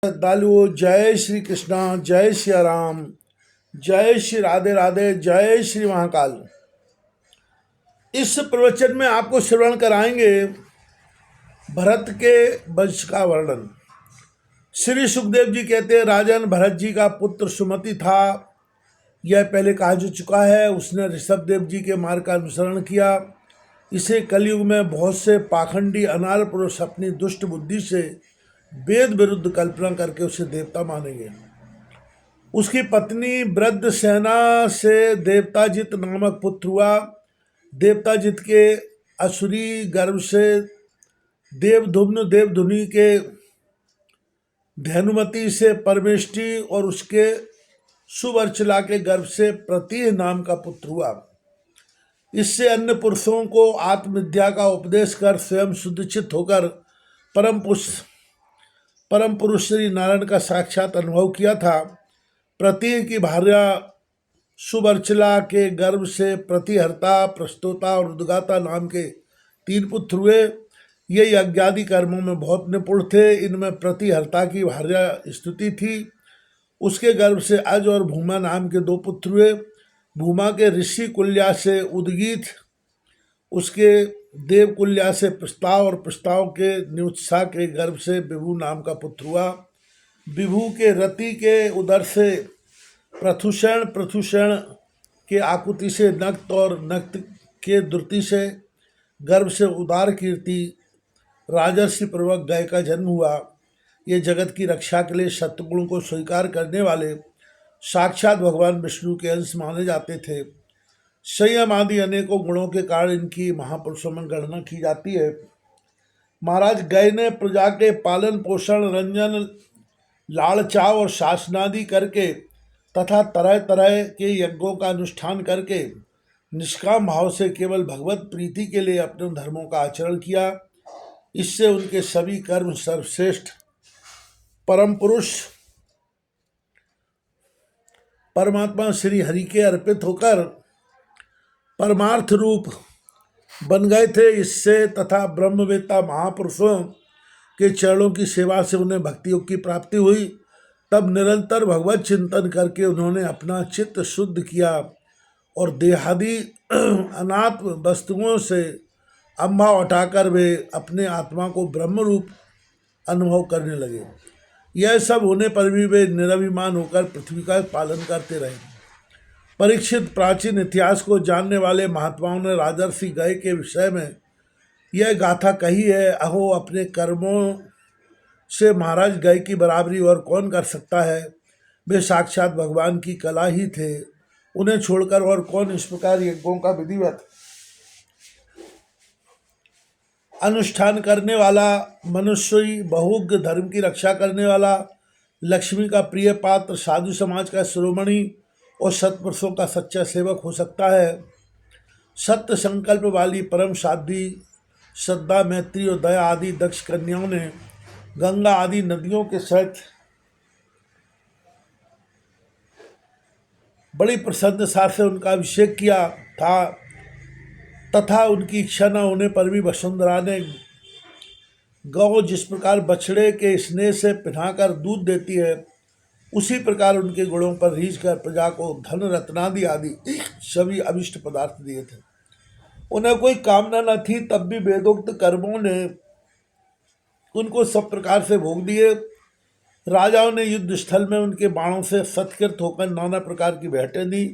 श्रद्धालुओं, जय श्री कृष्णा, जय श्री राम, जय श्री राधे राधे, जय श्री महाकाल। इस प्रवचन में आपको श्रवण कराएंगे भरत के वंश का वर्णन। श्री सुखदेव जी कहते हैं, राजन भरत जी का पुत्र सुमति था। यह पहले कहा जा चुका है। उसने ऋषभ देव जी के मार्ग का अनुसरण किया। इसे कलयुग में बहुत से पाखंडी अनार पुरुष अपनी दुष्ट बुद्धि से वेद विरुद्ध कल्पना करके उसे देवता मानेंगे। उसकी पत्नी वृद्धसेना से देवताजित नामक पुत्र हुआ। देवताजित के असुरी गर्भ से देवधुनि के धैनुमति से परमेष्टि और उसके सुवर्चला के गर्भ से प्रतीह नाम का पुत्र हुआ। इससे अन्य पुरुषों को आत्मविद्या का उपदेश कर स्वयं शुद्धिचित होकर परम पुरुष श्री नारायण का साक्षात अनुभव किया था। प्रतीह की भार्या सुवर्चला के गर्भ से प्रतिहर्ता, प्रस्तोता और उद्गाता नाम के 3 पुत्र हुए। ये यज्ञादि कर्मों में बहुत निपुण थे। इनमें प्रतिहर्ता की भार्या स्तुति थी। उसके गर्भ से अज और भूमा नाम के 2 पुत्र हुए। भूमा के ऋषि कुल्या से उद्गीत, उसके देवकुल्या से प्रस्ताव और प्रस्ताव के निउत्सा के गर्भ से विभु नाम का पुत्र हुआ। विभु के रति के उदर से प्रथुषण के आकुति से नक्त और नक्त के द्रुति से गर्भ से उदार कीर्ति राजर्षि पूर्वक गाय का जन्म हुआ। ये जगत की रक्षा के लिए सत्गुण को स्वीकार करने वाले साक्षात भगवान विष्णु के अंश माने जाते थे। संयम आदि अनेकों गुणों के कारण इनकी महापुरुषों में गणना की जाती है। महाराज गय ने प्रजा के पालन पोषण, रंजन, लाड़ चाव और शासनादि करके तथा तरह तरह के यज्ञों का अनुष्ठान करके निष्काम भाव से केवल भगवत प्रीति के लिए अपने धर्मों का आचरण किया। इससे उनके सभी कर्म सर्वश्रेष्ठ परम पुरुष परमात्मा श्री हरि के अर्पित होकर परमार्थ रूप बन गए थे। इससे तथा ब्रह्मवेत्ता महापुरुषों के चरणों की सेवा से उन्हें भक्ति योग की प्राप्ति हुई। तब निरंतर भगवत चिंतन करके उन्होंने अपना चित्त शुद्ध किया और देहादि अनात्म वस्तुओं से अभाव हटाकर वे अपने आत्मा को ब्रह्म रूप अनुभव करने लगे। यह सब होने पर भी वे निरभिमान होकर पृथ्वी का पालन करते रहे। परीक्षित प्राचीन इतिहास को जानने वाले महात्माओं ने राजर्षि गय के विषय में यह गाथा कही है। अहो, अपने कर्मों से महाराज गय की बराबरी और कौन कर सकता है। वे साक्षात भगवान की कला ही थे। उन्हें छोड़कर और कौन इस प्रकार यज्ञों का विधिवत अनुष्ठान करने वाला, मनुष्य बहुज्ञ, धर्म की रक्षा करने वाला, लक्ष्मी का प्रिय पात्र, साधु समाज का शिरोमणि और सत्पुरुषों का सच्चा सेवक हो सकता है। सत्य संकल्प वाली परम साध्वी, श्रद्धा, मैत्री और दया आदि दक्ष कन्याओं ने गंगा आदि नदियों के सहित बड़ी प्रसन्नता से उनका अभिषेक किया था तथा उनकी इच्छा न होने पर भी वसुंधरा ने गौ जिस प्रकार बछड़े के स्नेह से पिन्हाकर दूध देती है, उसी प्रकार उनके गुणों पर रीझ कर प्रजा को धन रत्नादि आदि सभी अभिष्ट पदार्थ दिए थे। उन्हें कोई कामना न थी, तब भी वेदोक्त कर्मों ने उनको सब प्रकार से भोग दिए। राजाओं ने युद्ध स्थल में उनके बाणों से सत्कृत होकर नाना प्रकार की भेंटें दी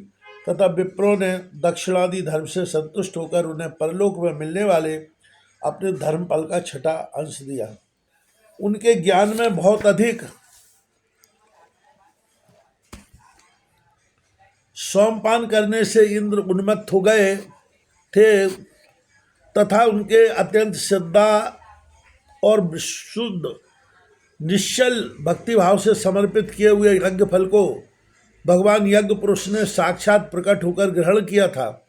तथा विप्रों ने दक्षिणादि धर्म से संतुष्ट होकर उन्हें परलोक में मिलने वाले अपने धर्म फल का 6ठा अंश दिया। उनके ज्ञान में बहुत अधिक सोमपान करने से इंद्र उन्मत्त हो गए थे तथा उनके अत्यंत श्रद्धा और शुद्ध निश्चल भक्तिभाव से समर्पित किए हुए यज्ञ फल को भगवान यज्ञ पुरुष ने साक्षात प्रकट होकर ग्रहण किया था,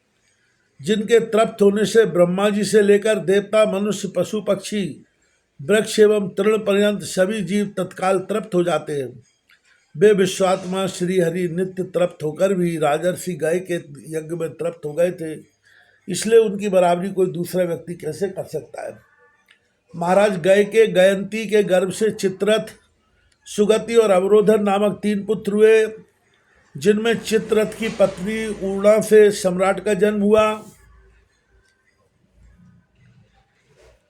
जिनके तृप्त होने से ब्रह्मा जी से लेकर देवता, मनुष्य, पशु, पक्षी, वृक्ष एवं तृण पर्यंत सभी जीव तत्काल तृप्त हो जाते हैं। वे विश्वात्मा श्री हरि नित्य तृप्त होकर भी राजर्षि गय के यज्ञ में तृप्त हो गए थे। इसलिए उनकी बराबरी कोई दूसरा व्यक्ति कैसे कर सकता है। महाराज गय के गयंती के गर्भ से चित्ररथ सुगति और अवरोधन नामक 3 पुत्र हुए, जिनमें चित्ररथ की पत्नी ऊर्णा से सम्राट का जन्म हुआ।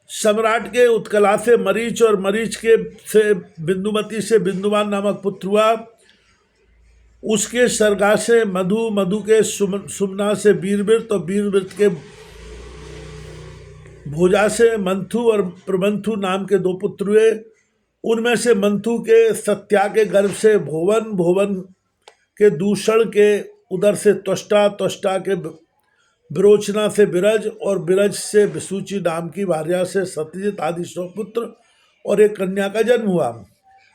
सम्राट के उत्कला से मरीच और मरीच के से बिंदुमती से बिंदुमान नामक पुत्र हुआ। उसके सर्गा से मधु, मधु के सुमना से वीरवृत और वीरवृत के भोजा से मंथु और प्रमंथु नाम के 2 पुत्र हुए। उनमें से मंथु के सत्या के गर्भ से भोवन, भोवन के दूषण के उदर से त्वष्टा, त्वष्टा के विरोचना से विरज और विरज से विसूची नाम की भार्या से सत्यजित आदि 100 पुत्र और एक कन्या का जन्म हुआ।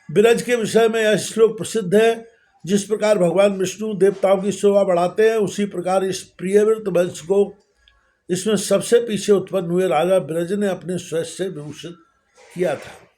विरज के विषय में यह श्लोक प्रसिद्ध है। जिस प्रकार भगवान विष्णु देवताओं की शोभा बढ़ाते हैं, उसी प्रकार इस प्रियव्रत वंश को इसमें सबसे पीछे उत्पन्न हुए राजा विरज ने अपने श्वेत से विभूषित किया था।